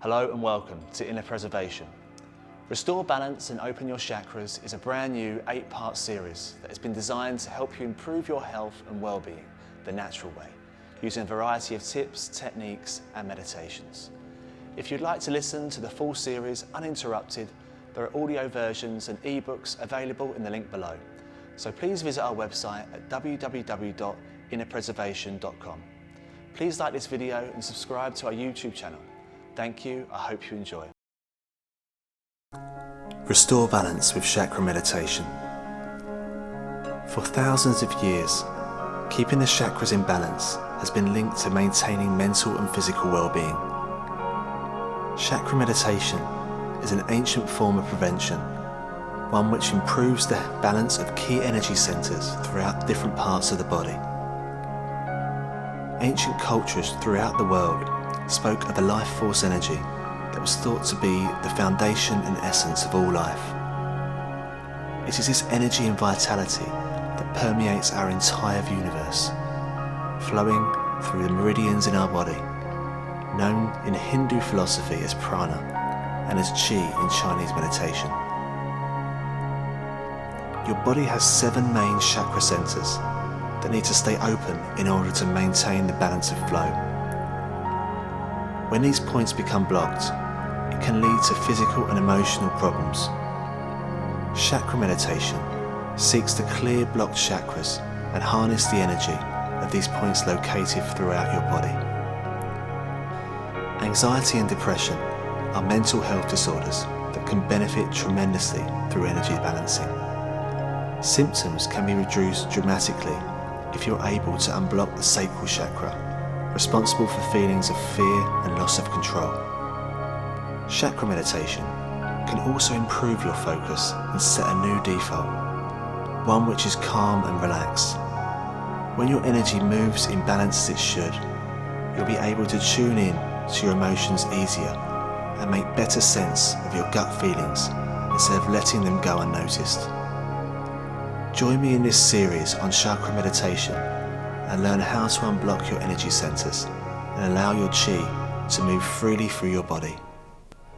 Hello and welcome to Inner Preservation. Restore Balance and Open Your Chakras is a brand new 8-part series that has been designed to help you improve your health and well-being the natural way, using a variety of tips, techniques and meditations. If you'd like to listen to the full series uninterrupted, there are audio versions and ebooks available in the link below. So please visit our website at www.innerpreservation.com. Please like this video and subscribe to our YouTube channel. Thank you, I hope you enjoy. Restore balance with chakra meditation. For thousands of years, keeping the chakras in balance has been linked to maintaining mental and physical well-being. Chakra meditation is an ancient form of prevention, one which improves the balance of key energy centers throughout different parts of the body. Ancient cultures throughout the world spoke of a life force energy that was thought to be the foundation and essence of all life. It is this energy and vitality that permeates our entire universe, flowing through the meridians in our body, known in Hindu philosophy as prana and as chi in Chinese meditation. Your body has 7 main chakra centers that need to stay open in order to maintain the balance of flow. When these points become blocked, it can lead to physical and emotional problems. Chakra meditation seeks to clear blocked chakras and harness the energy of these points located throughout your body. Anxiety and depression are mental health disorders that can benefit tremendously through energy balancing. Symptoms can be reduced dramatically if you're able to unblock the sacral chakra, responsible for feelings of fear and loss of control. Chakra meditation can also improve your focus and set a new default, one which is calm and relaxed. When your energy moves in balance as it should, you'll be able to tune in to your emotions easier and make better sense of your gut feelings instead of letting them go unnoticed. Join me in this series on chakra meditation and learn how to unblock your energy centers and allow your chi to move freely through your body.